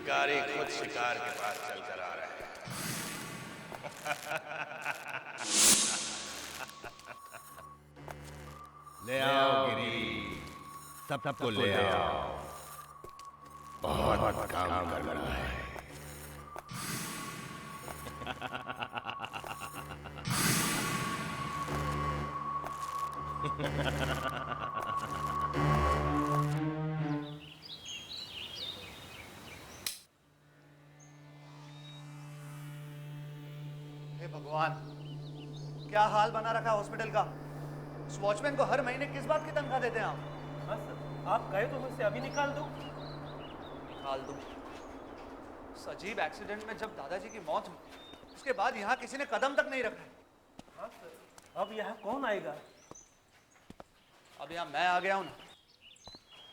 शिकारी खुद शिकार के पास चलकर आ रहे हैं। ले आओ गिरी, सबको ले आओ। बहुत काम करना है। हे भगवान, क्या हाल बना रखा है हॉस्पिटल का। उस वॉचमैन को हर महीने किस बात की तनख्वाह देते हैं आप? हाँ सर, आप कहे तो मुझसे अभी निकाल दो। निकाल दो? उस अजीब एक्सीडेंट में जब दादाजी की मौत हुई, उसके बाद यहाँ किसी ने कदम तक नहीं रखा है। हाँ सर, अब यहाँ कौन आएगा? अब यहाँ मैं आ गया हूँ ना।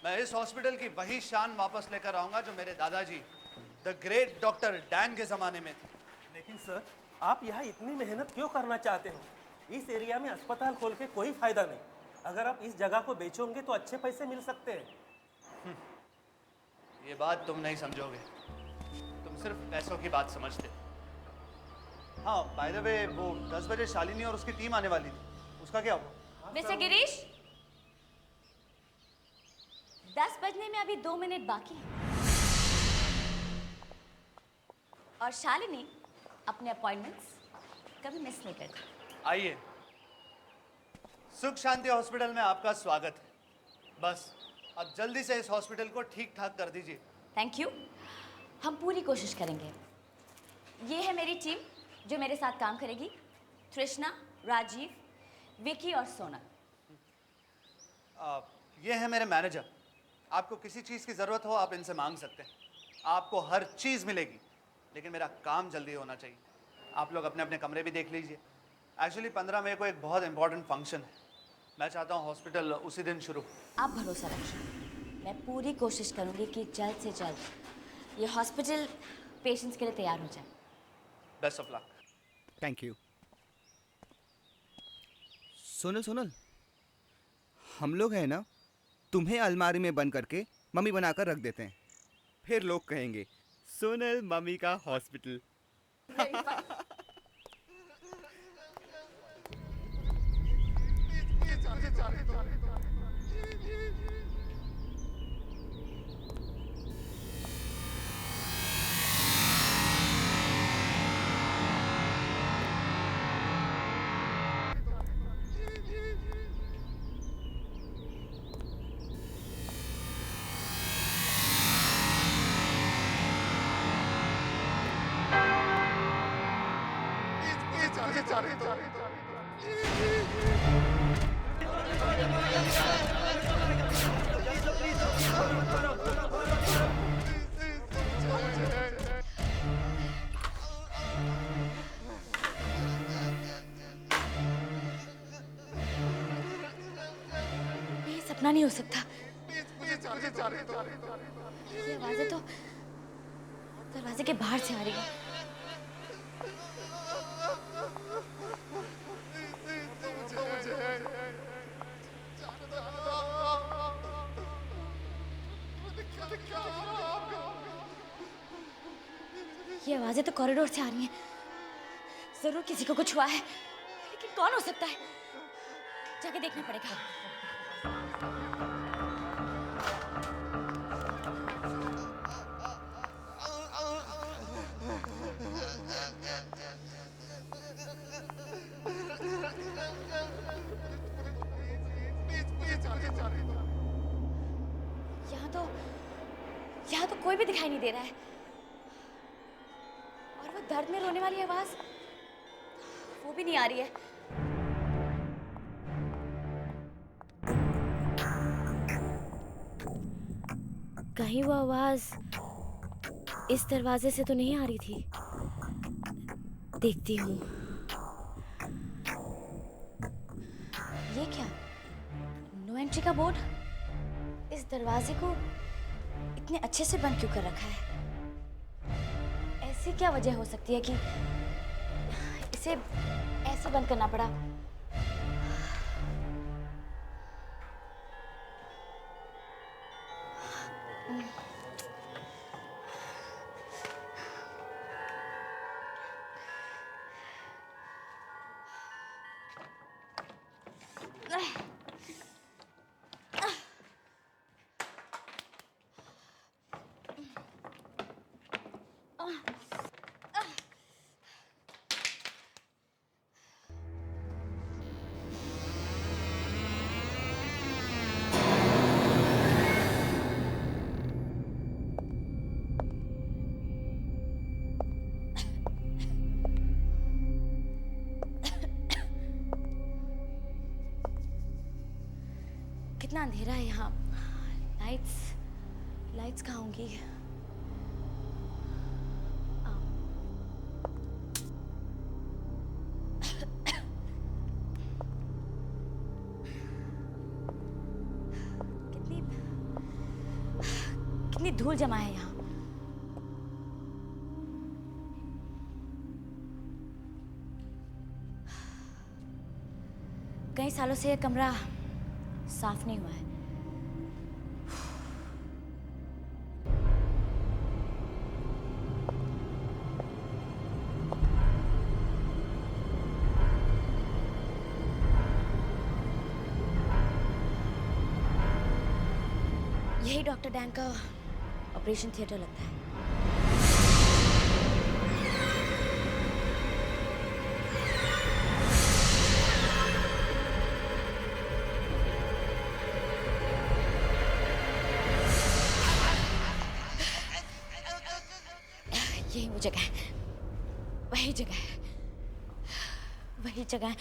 मैं इस हॉस्पिटल की वही शान वापस लेकर आऊंगा जो मेरे दादाजी द ग्रेट डॉक्टर डैन के जमाने में थी। लेकिन सर, आप यहाँ इतनी मेहनत क्यों करना चाहते हो? इस एरिया में अस्पताल खोल के कोई फायदा नहीं। अगर आप इस जगह को बेचोगे तो अच्छे पैसे मिल सकते हैं। ये बात तुम नहीं समझोगे, तुम सिर्फ पैसों की बात समझते। हाँ, बाय द वे, वो 10 बजे शालिनी और उसकी टीम आने वाली थी, उसका क्या हुआ? मिस्टर गिरीश, 10 बजने में अभी 2 मिनट बाकी है और शालिनी अपने अपॉइंटमेंट्स कभी मिस नहीं करती। आइए, सुख शांति हॉस्पिटल में आपका स्वागत है। बस अब जल्दी से इस हॉस्पिटल को ठीक ठाक कर दीजिए। थैंक यू, हम पूरी कोशिश करेंगे। ये है मेरी टीम जो मेरे साथ काम करेगी। तृष्णा, राजीव, विकी और सोनल। ये है मेरे मैनेजर। आपको किसी चीज़ की ज़रूरत हो आप इनसे मांग सकते हैं। आपको हर चीज़ मिलेगी, लेकिन मेरा काम जल्दी होना चाहिए। आप लोग अपने अपने कमरे भी देख लीजिए। एक्चुअली 15 मई को एक बहुत इंपॉर्टेंट फंक्शन है। मैं चाहता हूँ हॉस्पिटल उसी दिन शुरू। आप भरोसा रखिए, मैं पूरी कोशिश करूंगी कि जल्द से जल्द ये हॉस्पिटल पेशेंट्स के लिए तैयार हो जाए। Best of luck. Thank you. Sonal, हम लोग हैं ना, तुम्हें अलमारी में बंद करके मम्मी बनाकर रख देते हैं। फिर लोग कहेंगे सोनल मम्मी का हॉस्पिटल। ये सपना नहीं हो सकता। ये आवाजें तो दरवाजे के बाहर से आ रही है। ये आवाजें तो कॉरिडोर से आ रही हैं। जरूर किसी को कुछ हुआ है, लेकिन कौन हो सकता है? जाके देखना पड़ेगा। यहाँ तो कोई भी दिखाई नहीं दे रहा है। और वो दर्द में रोने वाली आवाज, वो भी नहीं आ रही है। कहीं वो आवाज इस दरवाजे से तो नहीं आ रही थी। देखती हूँ। ये क्या? नो एंट्री का बोर्ड। इस दरवाजे को इतने अच्छे से बंद क्यों कर रखा है? ऐसी क्या वजह हो सकती है कि इसे ऐसे बंद करना पड़ा? कितना अंधेरा है यहाँ। लाइट्स लाइट्स कहाँ होंगी? कितनी कितनी धूल जमा है यहाँ। कई सालों से यह कमरा साफ नहीं हुआ है। यही डॉक्टर डैन का ऑपरेशन थिएटर लगता है। यही वो जगह है, वही जगह है, वही जगह है।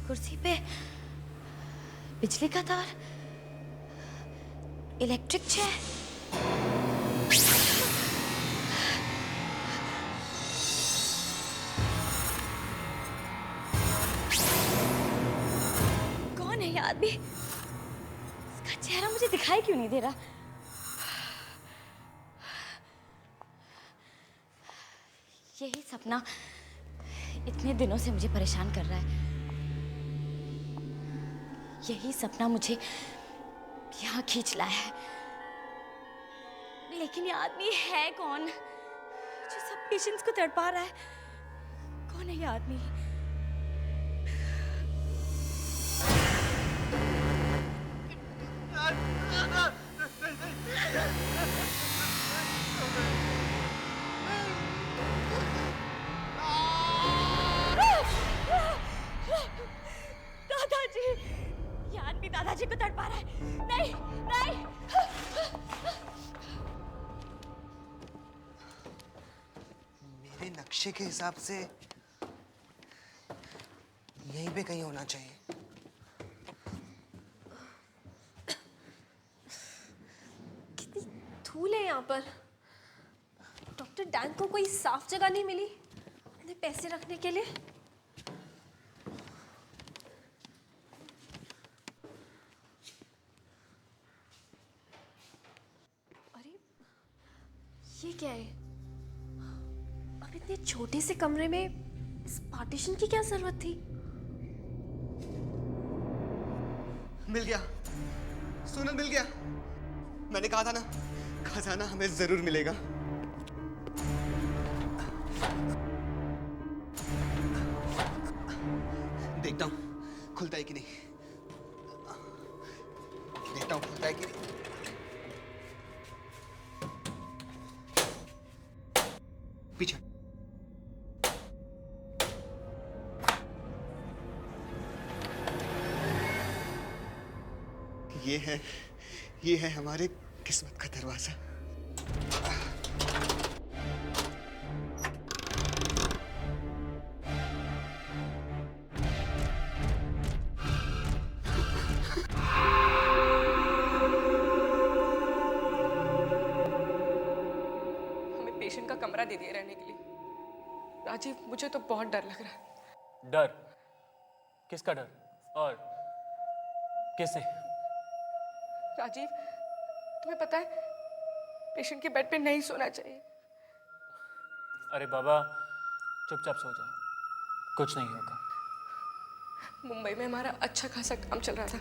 कुर्सी पे बिजली का तार, इलेक्ट्रिक चेयर। कौन है ये आदमी? इसका चेहरा मुझे दिखाई क्यों नहीं दे रहा? यही सपना इतने दिनों से मुझे परेशान कर रहा है। यही सपना मुझे यहाँ खींच लाया है। लेकिन ये आदमी है कौन जो सब पेशेंट्स को तड़पा रहा है? कौन है ये आदमी? दादाजी, ये आदमी दादाजी को तड़पा रहा है। नहीं, नहीं। मेरे नक्शे के हिसाब से यहीं पे कहीं होना चाहिए। कितनी धूल है यहाँ पर। डॉक्टर डैन को कोई साफ जगह नहीं मिली अपने पैसे रखने के लिए। अरे ये क्या है? अब इतने छोटे से कमरे में इस पार्टीशन की क्या जरूरत थी? मिल गया, सोनल मिल गया। मैंने कहा था ना, खजाना हमें जरूर मिलेगा। देखता हूँ खुलता है कि नहीं। देखता हूँ खुलता है कि नहीं। पीछे। ये है हमारे किस्मत का दरवाजा। हमें पेशेंट का कमरा दे दिया रहने के लिए। राजीव, मुझे तो बहुत डर लग रहा है। डर? किसका डर? और किससे? राजीव, तुम्हें पता है पेशेंट के बेड पे नहीं सोना चाहिए। अरे बाबा, चुपचाप सो जाओ, कुछ नहीं होगा। मुंबई में हमारा अच्छा खासा काम चल रहा था।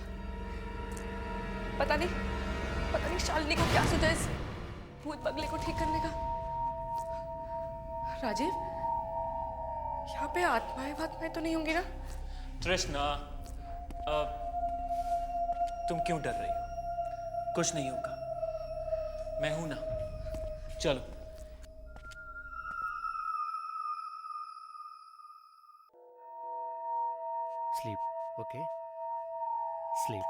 पता नहीं शालिनी को क्या सोचा इस भूत बंगले को ठीक करने का। राजीव, यहाँ पे आत्माएं तो नहीं होंगी ना? तृष्णा, तुम क्यों डर रही हो? कुछ नहीं होगा, मैं हूं ना। चलो। Sleep, okay? स्लीप।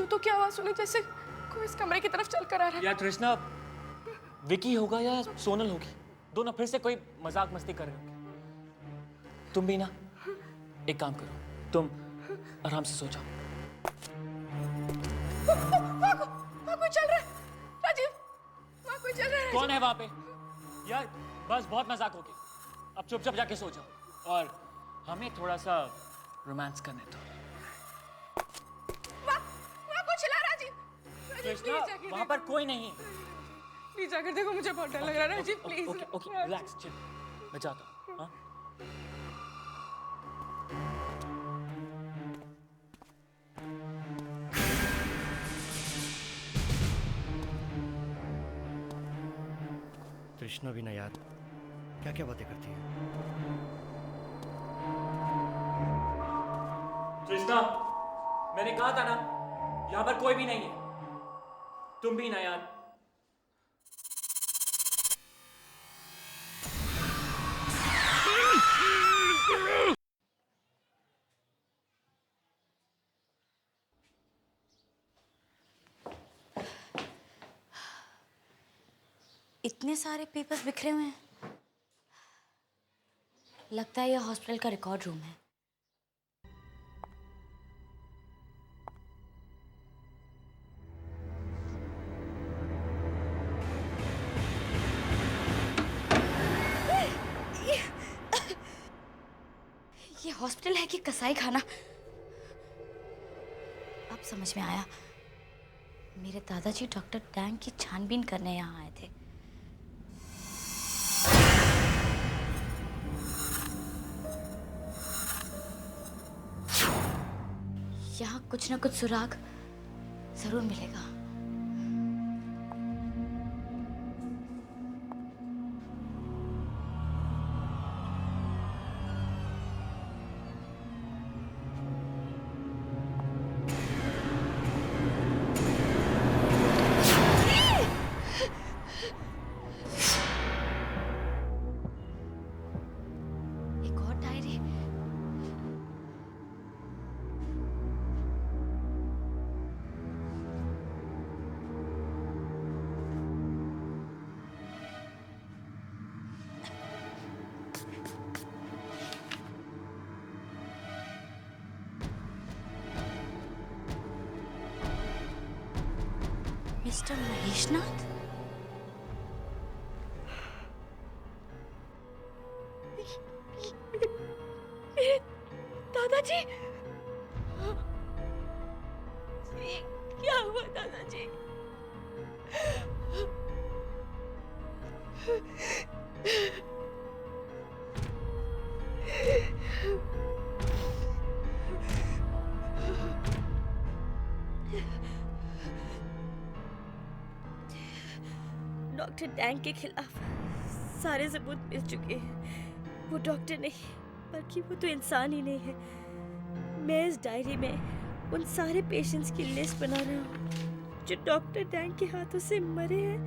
जूतों की आवाज सुनी जैसे कोई इस कमरे की तरफ चल कर आ रहा है। या कृष्णा विकी होगा या सोनल होगी, दोनों फिर से कोई मजाक मस्ती कर रहे होंगे। तुम भी ना एक काम करो, तुम आराम से सो जाओ। वहाँ कोई चल रहा है राजीव, वहाँ कोई चल रहा है। कौन है वहां पे? यार बस बहुत मजाक हो गई, अब चुपचाप जाके सो जाओ और हमें थोड़ा सा रोमांस करने दो। वहाँ कोई चिल्ला रहा है, राजीव। कृष्णा वहां पर कोई नहीं है। प्लीज जाकर देखो, मुझे बहुत डर लग रहा है Rajiv, please. Okay okay relax, chill, मैं जाता हूँ। हाँ कृष्णा भी ना यार, क्या क्या बातें करती है। कृष्णा मैंने कहा था ना यहाँ पर कोई भी नहीं है, तुम भी ना यार। इतने सारे पेपर्स बिखरे हुए हैं। लगता है यह हॉस्पिटल का रिकॉर्ड रूम है। ये हॉस्पिटल है कि कसाई खाना? अब समझ में आया, मेरे दादाजी डॉक्टर डैंग की छानबीन करने यहाँ आए थे। यहाँ कुछ ना कुछ सुराग जरूर मिलेगा। एक और डायरी। मिस्टर महेशनाथ? दादाजी, क्या हुआ दादाजी? डॉक्टर डैंग के खिलाफ सारे सबूत मिल चुके हैं। वो डॉक्टर नहीं बल्कि वो तो इंसान ही नहीं है। मैं इस डायरी में उन सारे पेशेंट्स की लिस्ट बना रहा हूँ जो डॉक्टर डैंग के हाथों से मरे हैं।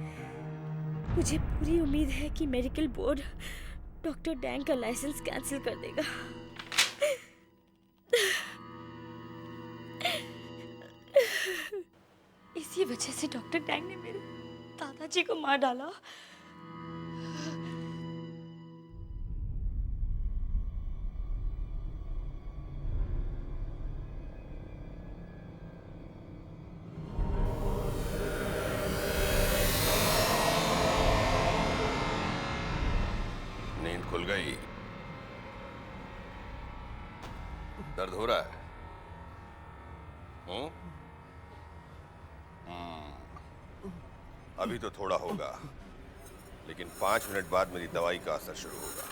मुझे पूरी उम्मीद है कि मेडिकल बोर्ड डॉक्टर डैंग का लाइसेंस कैंसिल कर देगा। इसी वजह से डॉक्टर डैंग ने मेरे दादाजी को मार डाला। नींद खुल गई? दर्द हो रहा है? अभी तो थोड़ा होगा, लेकिन 5 मिनट बाद मेरी दवाई का असर शुरू होगा।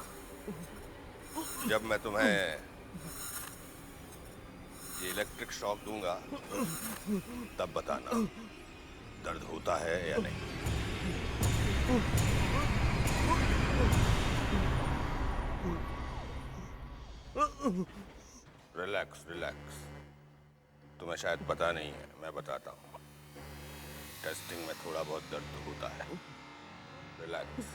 जब मैं तुम्हें ये इलेक्ट्रिक शॉक दूंगा तब बताना दर्द होता है या नहीं। Relax relax. तुम्हें शायद पता नहीं है, मैं बताता हूँ। टेस्टिंग में थोड़ा बहुत दर्द तो होता है। रिलैक्स।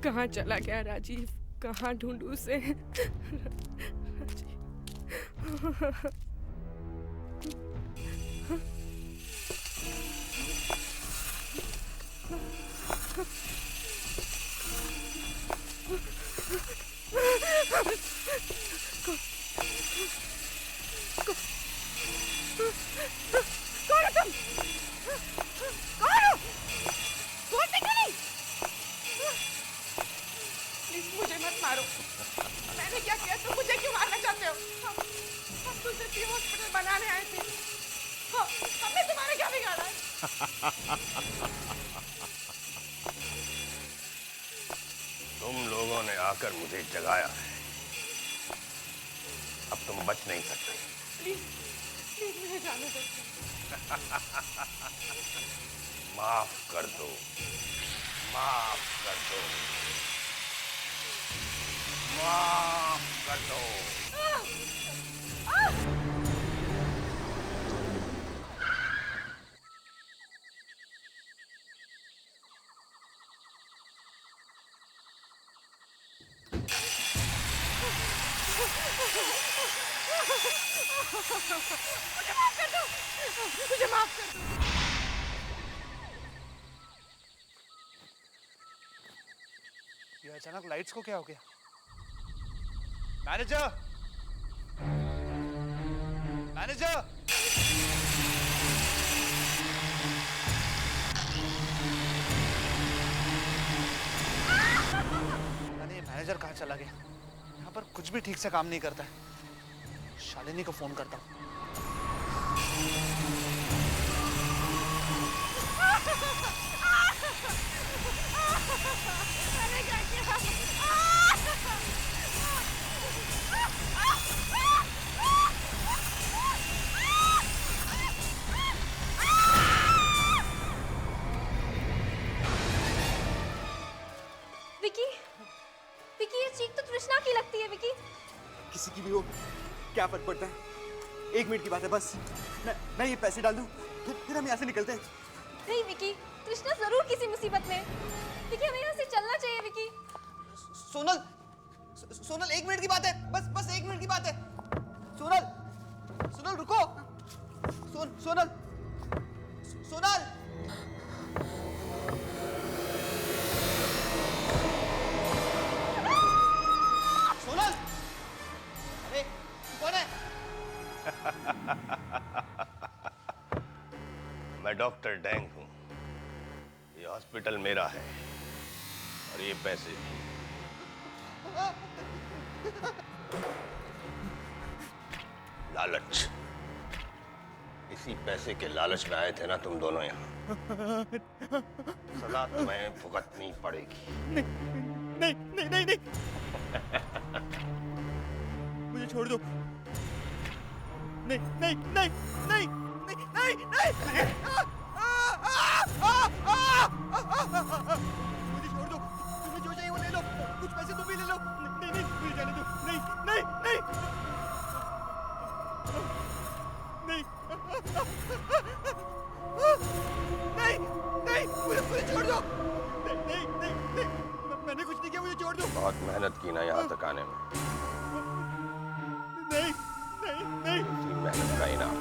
कहाँ चला गया राजीव? कहाँ ढूंढूं उसे? कौन हो तुम? कौन हो? बोलते क्यों नहीं? प्लीज मुझे मत मारो। मैंने क्या किया? तुम मुझे क्यों मारना चाहते हो? हम तुझे हॉस्पिटल बनाने आए थे। हमने तुम्हारा क्या बिगाड़ा है? तुम लोगों ने आकर मुझे जगाया है। अब तुम बच नहीं सकते। प्लीज प्लीज मुझे जाने दो। माफ कर दो, माफ कर दो, माफ कर दो। मुझे माफ कर दो। मुझे माफ कर दो। ये अचानक लाइट्स को क्या हो गया? मैनेजर, मैनेजर, अरे मैनेजर कहाँ चला गया? यहाँ पर कुछ भी ठीक से काम नहीं करता है। शालिनी को फोन करता हूँ। मैंने क्या किया? विकी, विकी ये चीख तो तृष्णा की लगती है। विकी, किसी की भी हो, क्या फर्क पड़ता है? 1 मिनट की बात है बस। मैं ये पैसे डाल दूं, फिर हम यहाँ से निकलते हैं। नहीं विकी, तृष्णा जरूर किसी मुसीबत में। विकी हमें यहाँ से चलना चाहिए। विकी, सोनल, सोनल 1 मिनट की बात है, बस 1 मिनट की बात है। सोनल, सोनल रुको। सोनल, सोनल। सोनल, अरे कौन है? मैं डॉक्टर डैंग हूं। ये हॉस्पिटल मेरा है और ये पैसे भी। लालच, इसी पैसे के लालच में आए थे ना तुम दोनों यहाँ। सजा तुम्हें भुगतनी पड़ेगी। नहीं नहीं नहीं नहीं मुझे छोड़ दो। नहीं नहीं नहीं नहीं नहीं नहीं नहीं मुझे छोड़ दो। तुम्हें जो चाहिए वो ले लो। कुछ पैसे तुम भी ले लो। नहीं नहीं मुझे जाने दो। नहीं नहीं नहीं नहीं नहीं नहीं मुझे छोड़ दो। नहीं नहीं नहीं नहीं मैंने कुछ नहीं किया। मुझे छोड़ दो। बहुत मेहनत की ना यहाँ तक आने में। नहीं नहीं नहीं इसी मेहनत का इनाम।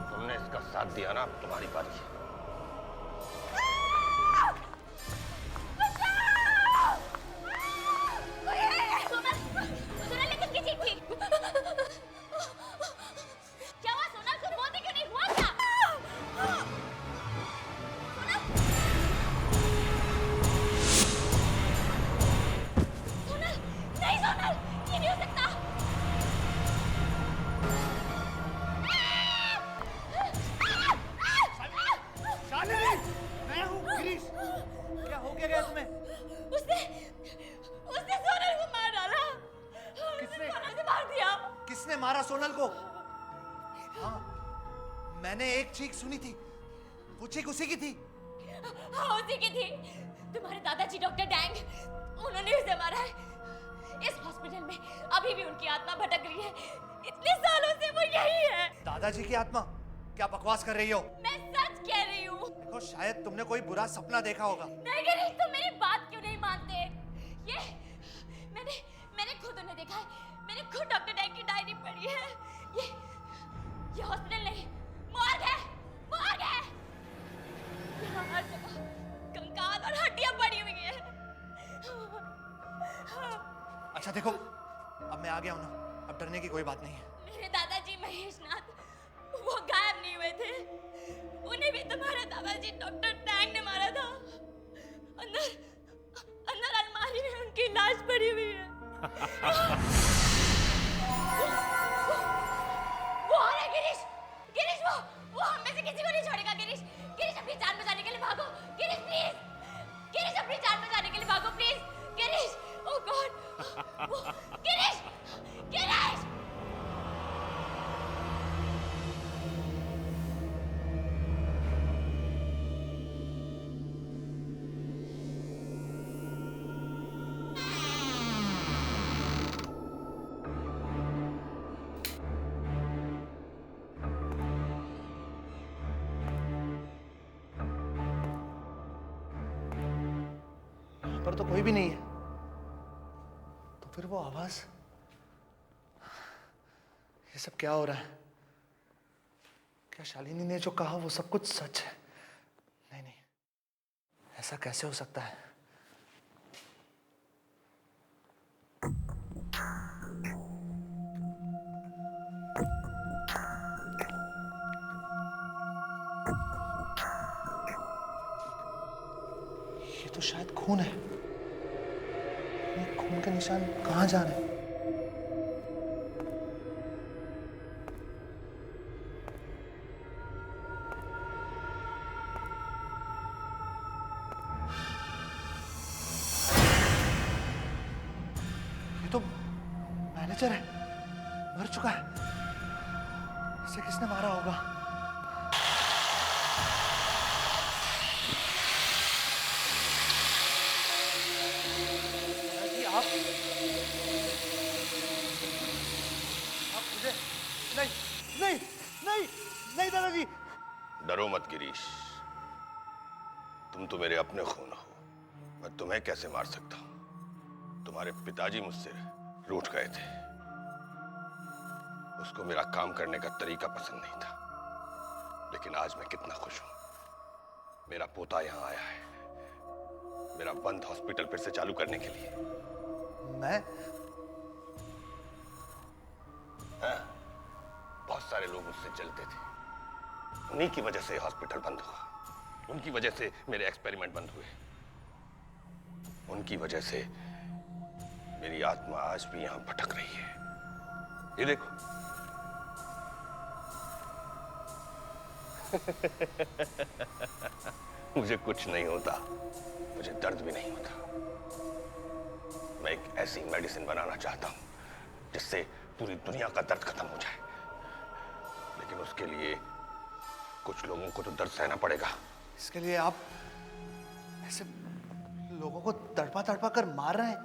तुमने इसका साथ दिया ना, अब तुम्हारी बारी है। क्या हुआ सोनल? तुम बोलते क्यों नहीं? हुआ क्या? सोनल! किसने मारा सोनल को? हाँ, मैंने एक चीख सुनी थी, वो चीख उसी की थी। हाँ, उसी की थी। तुम्हारे दादाजी डॉक्टर डैंग, उन्होंने उसे मारा है। इस हॉस्पिटल में अभी भी उनकी आत्मा भटक रही है। इतने सालों से वो यही है। दादाजी की आत्मा? क्या बकवास कर रही हो? मैं सच कह रही हूँ। देखो, शायद तुमने कोई बुरा सपना देखा होगा। नहीं गिरीश, तुम मेरी बात क्यों नहीं मानते? ये मैंने खुद उन्हें देखा है। मैंने खुद डॉक्टर डैंग की डायरी पढ़ी है। ये हॉस्पिटल नहीं, मॉर्ग है, मॉर्ग है। यहाँ हर जगह कंकाल और हड्डियां पड़ी हुई हैं। अच्छा देखो, अब मैं आ गया हूं ना, अब डरने की कोई बात नहीं है। मेरे दादाजी महेशनाथ, वो गायब नहीं हुए थे। उन्हें भी तुम्हारे दादाजी डॉक्टर टैंग ने मारा था। अंदर अलमारी में उनकी लाश पड़ी हुई है। वो आ रहा है गिरीश, गिरीश, वो हम में से किसी को नहीं छोड़ेगा। गिरीश, गिरीश अपनी जान बचाने के लिए भागो। गिरीश प्लीज, गिरीश अपनी जान बचाने के लिए भागो please. Girish, oh God, Girish, Girish. पर तो कोई भी नहीं है, तो फिर वो आवाज, ये सब क्या हो रहा है? क्या शालिनी ने जो कहा वो सब कुछ सच है? नहीं नहीं, ऐसा कैसे हो सकता है? ये तो शायद खून है। ये खून के निशान कहाँ जा रहे हैं? ये तो मैनेजर है, मर चुका है। इसे किसने मारा होगा? आप मुझे नहीं नहीं नहीं नहीं दादाजी। डरो मत गिरीश, तुम तो मेरे अपने खून हो। मैं तुम्हें कैसे मार सकता हूं? तुम्हारे पिताजी मुझसे रूठ गए थे। उसको मेरा काम करने का तरीका पसंद नहीं था, लेकिन आज मैं कितना खुश हूं। मेरा पोता यहां आया है, मेरा बंद हॉस्पिटल फिर से चालू करने के लिए। मैं? हाँ, बहुत सारे लोग मुझसे जलते थे। उन्हीं की वजह से हॉस्पिटल बंद हुआ। उनकी वजह से मेरे एक्सपेरिमेंट बंद हुए। उनकी वजह से मेरी आत्मा आज भी यहां भटक रही है। ये देखो। मुझे कुछ नहीं होता, मुझे दर्द भी नहीं होता। मैं एक ऐसी मेडिसिन बनाना चाहता हूं जिससे पूरी दुनिया का दर्द खत्म हो जाए, लेकिन उसके लिए कुछ लोगों को तो दर्द सहना पड़ेगा। इसके लिए आप ऐसे लोगों को तड़पा तड़पा कर मार रहे हैं?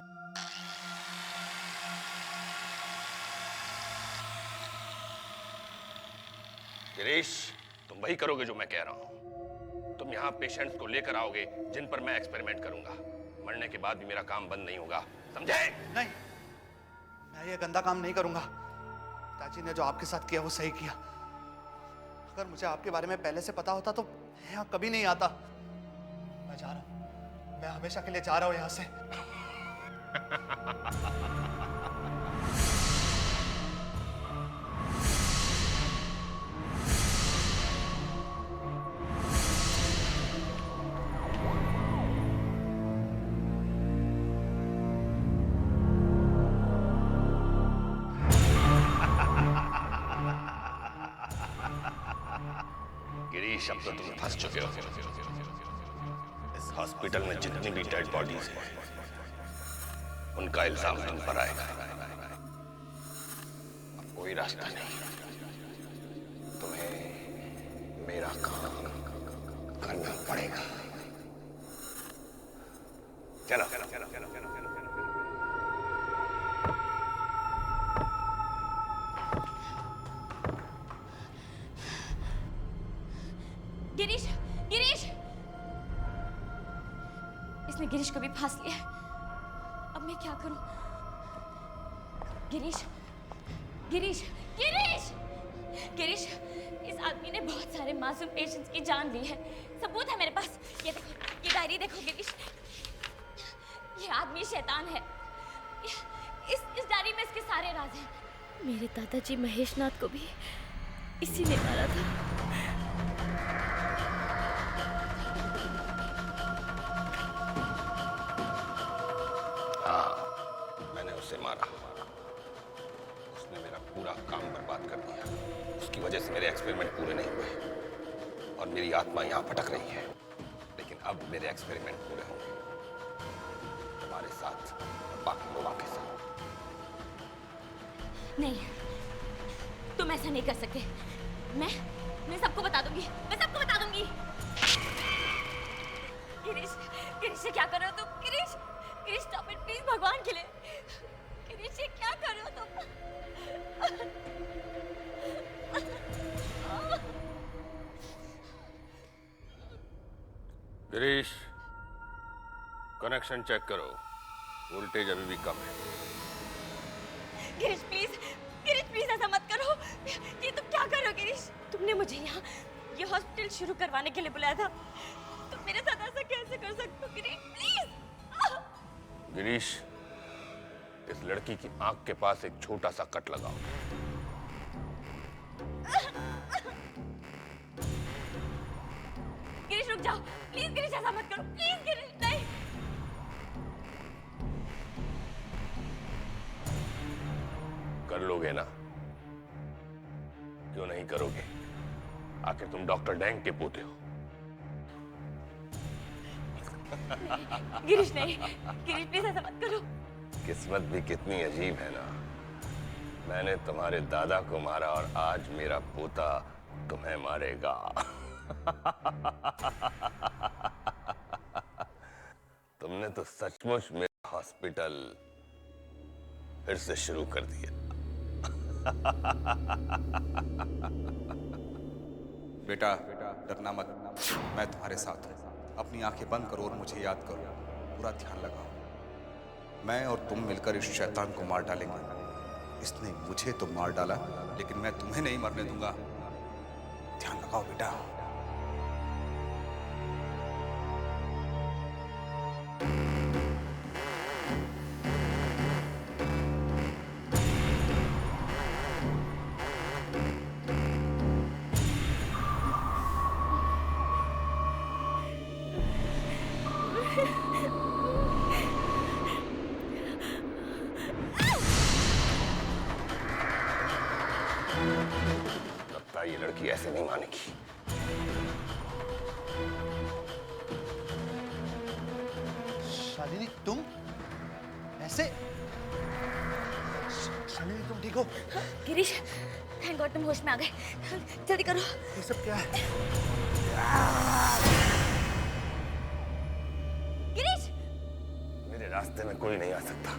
गिरीश, तुम वही करोगे जो मैं कह रहा हूं। तुम यहाँ पेशेंट्स को लेकर आओगे जिन पर मैं एक्सपेरिमेंट करूंगा। मरने के बाद भी मेरा काम बंद नहीं होगा, समझे? नहीं, मैं ये गंदा काम नहीं करूंगा। पिताजी ने जो आपके साथ किया वो सही किया। अगर मुझे आपके बारे में पहले से पता होता तो यहाँ कभी नहीं आता। मैं जा रहा हूं, मैं हमेशा के लिए जा रहा हूं यहाँ से। गिरीश, अब तो तुम फंस चुके हो। इस हॉस्पिटल में जितनी भी डेड बॉडीज हैं, उनका इल्जाम तुम पर आएगा। अब कोई रास्ता नहीं। तुम्हें मेरा काम करना पड़ेगा। चलो चलो चलो चलो चलो चलो चलो। गिरीश, गिरीश, इसने गिरीश को भी फांस लिया है। अब मैं क्या करूं? गिरीश, गिरीश, गिरीश, गिरीश, इस आदमी ने बहुत सारे मासूम पेशेंट्स की जान ली है। सबूत है मेरे पास। ये देखो, ये डायरी देखो गिरीश। ये आदमी शैतान है। इस डायरी में इसके सारे राज हैं। मेरे दादाजी महेश नाथ को भी इसी ने मारा था। उसे मारा। उसने मेरा पूरा काम बर्बाद कर दिया। उसकी वजह से मेरे एक्सपेरिमेंट पूरे नहीं हुए और मेरी आत्मा यहाँ भटक रही है। लेकिन अब मेरे एक्सपेरिमेंट पूरे होंगे, तुम्हारे साथ और बाकी लोगों के साथ। नहीं, तुम ऐसा नहीं कर सकते। मैं सबको बता दूंगी। मैं सबको बता दूंगी। गिरीश, गिरीश से क्या कर रहे हो तुम? Girish, Girish stop it please, भगवान के लिए। गिरीश ये क्या कर रहे हो तुम? गिरीश, कनेक्शन चेक करो। वोल्टेज अभी भी कम है। गिरीश प्लीज, गिरीश प्लीज ऐसा मत करो। ये तुम क्या कर रहे हो गिरीश? तुमने मुझे यहाँ ये हॉस्पिटल शुरू करवाने के लिए बुलाया था। तुम मेरे साथ ऐसा कैसे कर सकते हो गिरीश? प्लीज। गिरीश, इस लड़की की आंख के पास एक छोटा सा कट लगाओ। गिरीश रुक जाओ प्लीज। गिरीश ऐसा मत करो प्लीज। गिरीश नहीं। कर लोगे ना? क्यों नहीं करोगे? आखिर तुम डॉक्टर डैंग के पोते हो। गिरीश नहीं, गिरीश प्लीज ऐसा मत करो। किस्मत भी कितनी अजीब है ना। मैंने तुम्हारे दादा को मारा और आज मेरा पोता तुम्हें मारेगा। तुमने तो सचमुच मेरा हॉस्पिटल फिर से शुरू कर दिया। बेटा, डरना मत, मैं तुम्हारे साथ हूं। अपनी आंखें बंद करो और मुझे याद करो। पूरा ध्यान लगाओ। मैं और तुम मिलकर इस शैतान को मार डालेंगे। इसने मुझे तो मार डाला, लेकिन मैं तुम्हें नहीं मरने दूंगा। ध्यान लगाओ बेटा। ये लड़की ऐसे नहीं मानेगी। शालिनी, तुम ऐसे? शालिनी तुम ठीक हो? गिरीश, थैंक गॉड तुम होश में आ गए। जल्दी करो। ये सब क्या है? गिरीश, मेरे रास्ते में कोई नहीं आ सकता,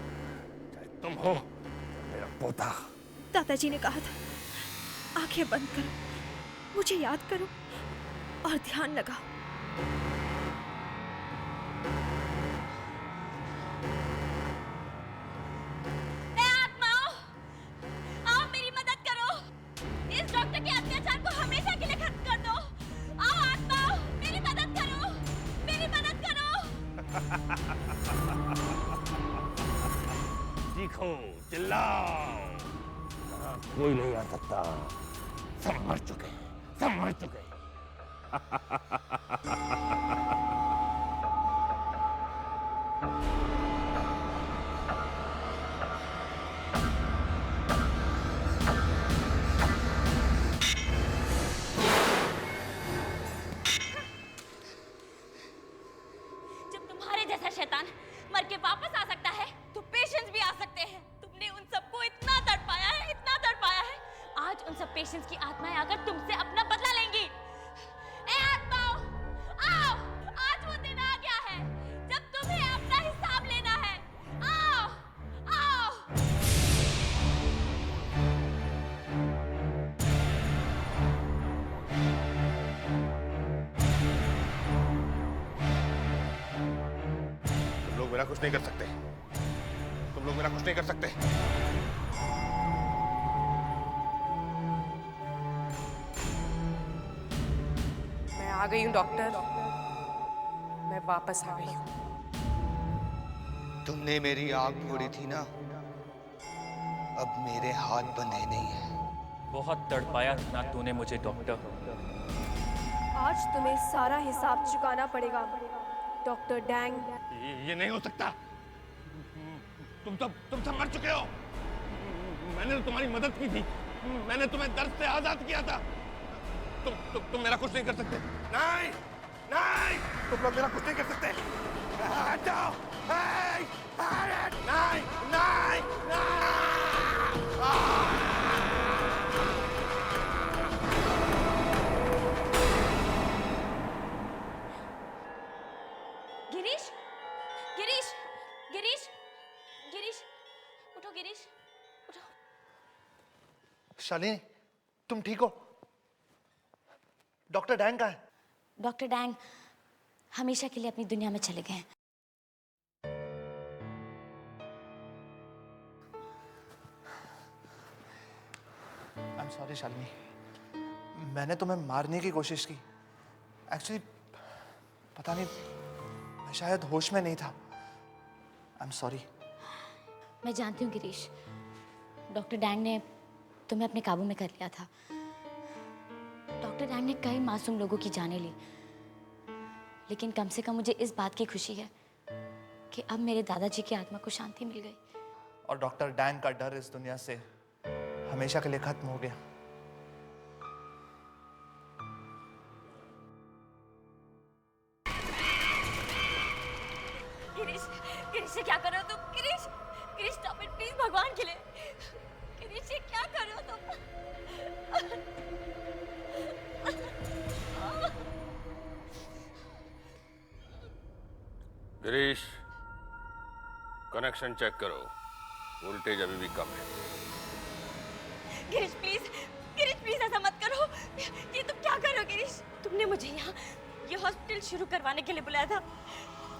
चाहे तुम हो मेरा पोता। दादाजी ने कहा था आंखें बंद करो, मुझे याद करो और ध्यान लगाओ। आत्माओं, आओ मेरी मदद करो। इस डॉक्टर के अत्याचार को हमेशा के लिए खत्म कर दो। आओ आत्माओं, मेरी मदद करो, मेरी मदद करो। चीखो, चिल्लाओ, कोई नहीं आ सकता। सब मर चुके, सब मर चुके। जब तुम्हारे जैसा शैतान मर के वापस आ सकता है, तो पेशेंट्स भी आ सकते हैं। तुमने उन सबको इतना तड़पाया है, इतना तड़पाया है। पेशेंट्स की आत्माएं आकर तुमसे अपना बदला लेंगी। ए आत्माओं, आओ, आज वो दिन आ गया है जब तुम्हें अपना हिसाब लेना है। आओ, आओ। तुम लोग मेरा कुछ नहीं कर सकते। तुम लोग मेरा कुछ नहीं कर सकते। मैं आ गई हूँ डॉक्टर, मैं वापस आ गई हूँ। तुमने मेरी आग फोड़ी थी ना, अब मेरे हाथ बंधे नहीं है। बहुत तड़पाया था ना तूने मुझे डॉक्टर। आज तुम्हें सारा हिसाब चुकाना पड़ेगा डॉक्टर डैंग। ये नहीं हो सकता। तुम सब मर चुके हो। मैंने तो तुम्हारी मदद की थी। मैंने तुम्हें दर्द से आजाद किया था। तुम मेरा कुछ नहीं कर सकते। नहीं, नहीं, तुम लोग मेरा कुछ नहीं कर सकते। हट जाओ। नहीं, नहीं, नहीं, गिरीश, गिरीश, गिरीश, गिरीश, उठो गिरीश, उठो। शालिनी, तुम ठीक हो? डॉक्टर डैंग कहाँ है? डॉक्टर डैंग हमेशा के लिए अपनी दुनिया में चले गए हैं। I'm sorry शालिनी, मैंने तुम्हें मारने की कोशिश की। एक्चुअली पता नहीं, मैं शायद होश में नहीं था। I'm sorry। मैं जानती हूँ गिरीश, डॉक्टर डैंग ने तुम्हें अपने काबू में कर लिया था। डॉक्टर डैंग ने कई मासूम लोगों की जानें ली, लेकिन कम से कम मुझे इस बात की खुशी है कि अब मेरे दादाजी की आत्मा को शांति मिल गई। और डॉक्टर डैंग का डर इस दुनिया से हमेशा के लिए खत्म हो गया। गिरीश, गिरीश ये क्या कर रहे हो तुम? Girish, Girish stop it please, भगवान के लिए। गिरीश ये क्या कर रहे हो तुम? गिरीश, कनेक्शन चेक करो। वोल्टेज अभी भी कम है। गिरीश प्लीज ऐसा मत करो। ये तुम क्या कर रहे हो गिरीश? तुमने मुझे यहाँ ये हॉस्पिटल शुरू करवाने के लिए बुलाया था,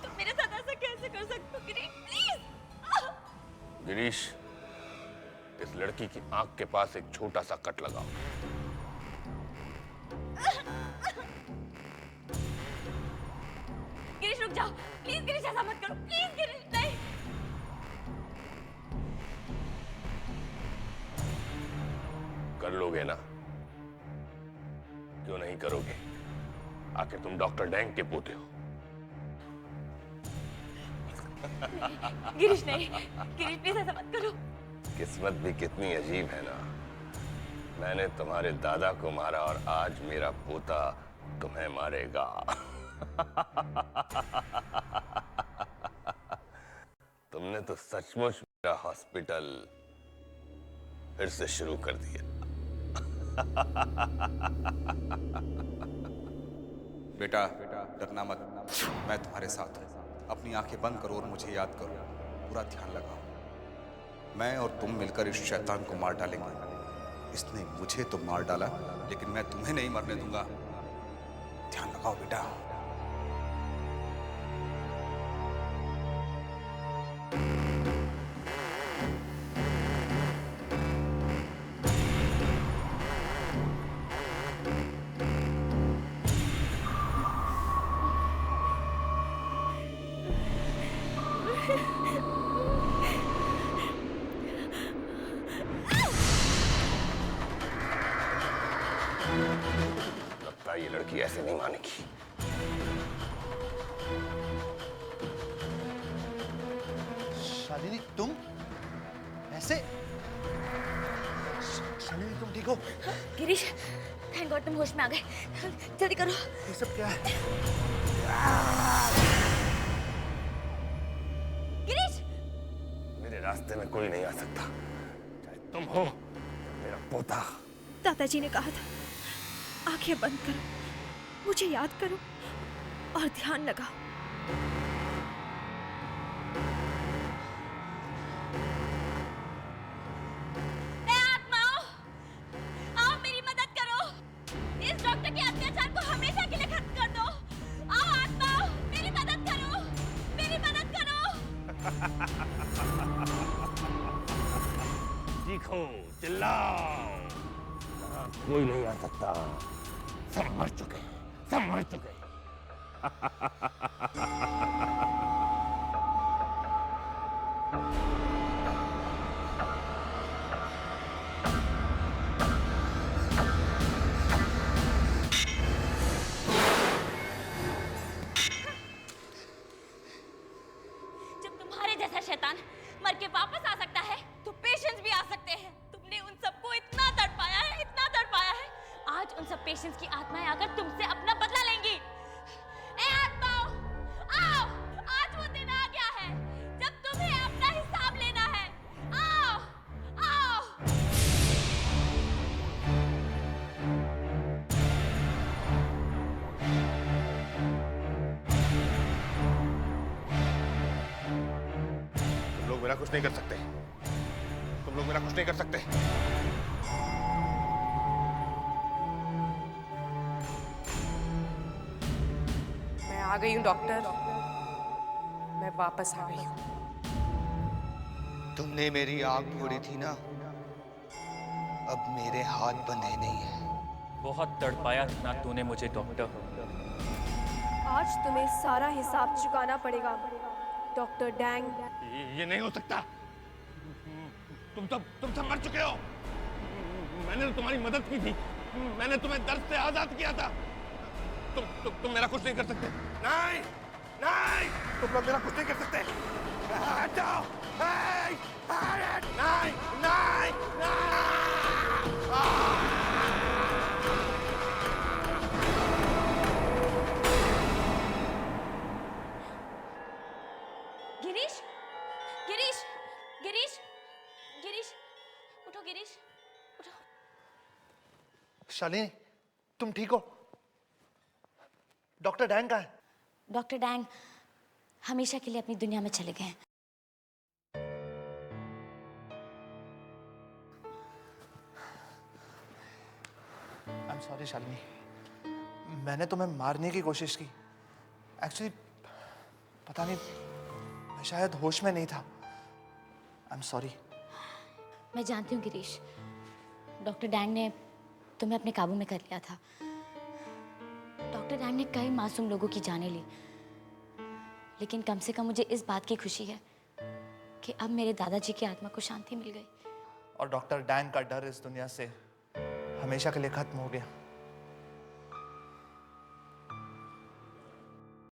तुम मेरे साथ ऐसा कैसे कर सकते हो गिरीश? प्लीज। गिरीश, इस लड़की की आंख के पास एक छोटा सा कट लगाओ। गिरीश रुक जाओ प्लीज। गिरीश ऐसा मत करो प्लीज। गिरीश नहीं। कर लोगे ना? क्यों नहीं करोगे? आखिर तुम डॉक्टर डैंग के पोते हो। गिरीश नहीं, गिरीश प्लीज ऐसा मत करो। किस्मत भी कितनी अजीब है ना। मैंने तुम्हारे दादा को मारा और आज मेरा पोता तुम्हें मारेगा। तुमने तो सचमुच मेरा हॉस्पिटल फिर से शुरू कर दिया। बेटा, डरना मत, मैं तुम्हारे साथ हूं। अपनी आंखें बंद करो और मुझे याद करो। पूरा ध्यान लगाओ। मैं और तुम मिलकर इस शैतान को मार डालेंगे। इसने मुझे तो मार डाला, लेकिन मैं तुम्हें नहीं मरने दूंगा। ध्यान लगाओ बेटा। लगता है ये लड़की ऐसे नहीं मानेगी। शालिनी, तुम ऐसे? शालिनी, तुम ठीक हो? गिरीश, थैंक गॉड तुम होश में आ गए। जल्दी करो। ये सब क्या है? गिरीश! मेरे रास्ते में कोई नहीं आ सकता, चाहे तुम हो, मेरा पोता दादाजी ने कहा था, आंखें बंद करो, मुझे याद करो और ध्यान लगाओ। ए आत्माओं, आओ मेरी मदद करो। इस डॉक्टर के अत्याचार को हमेशा के लिए खत्म कर दो। आओ आत्माओं, मेरी मदद करो, मेरी मदद करो। चीखो, चिल्लाओ, कोई नहीं आ सकता। सब मर चुके, सब मर चुके। जब तुम्हारे जैसा शैतान मर के वापस आ सकता है, तो पेशेंट्स भी आ सकते हैं। तुमने उन सबको इतना तड़पाया है, इतना तड़पाया है। आज उन सब पेशेंट्स की आत्माएं आकर तुमसे अपना बदला लेंगी। ए आत्माओं, आओ, आज वो दिन आ गया है जब तुम्हें अपना हिसाब लेना है। आओ, आओ। तुम लोग मेरा कुछ नहीं कर सकते। तुम लोग मेरा कुछ नहीं कर सकते। मैं आ गई हूँ डॉक्टर, मैं वापस आ गई हूँ। तुमने मेरी आग फोड़ी थी ना, अब मेरे हाथ बंधे नहीं है। बहुत तड़पाया था ना तूने मुझे डॉक्टर। आज तुम्हें सारा हिसाब चुकाना पड़ेगा डॉक्टर डैंग। ये नहीं हो सकता। तुम सब मर चुके हो। मैंने तो तुम्हारी मदद की थी। मैंने तुम्हें दर्द से आजाद किया था। तुम मेरा कुछ नहीं कर सकते। नहीं, नहीं, तुम लोग मेरा कुछ नहीं कर सकते। हट जाओ। नहीं, नहीं, नहीं, गिरीश, गिरीश, गिरीश, गिरीश, उठो गिरीश, उठो। शालिनी, तुम ठीक हो? डॉक्टर डैंग कहाँ है? डॉक्टर डैंग हमेशा के लिए अपनी दुनिया में चले गए हैं। I'm sorry शालिनी, मैंने तुम्हें मारने की कोशिश की। एक्चुअली पता नहीं, मैं शायद होश में नहीं था। I'm sorry। मैं जानती हूँ गिरीश, डॉक्टर डैंग ने तुम्हें अपने काबू में कर लिया था। डॉक्टर डैंग ने कई मासूम लोगों की जानें ली, लेकिन कम से कम मुझे इस बात की खुशी है कि अब मेरे दादाजी की आत्मा को शांति मिल गई। और डॉक्टर डैंग का डर इस दुनिया से हमेशा के लिए खत्म हो गया।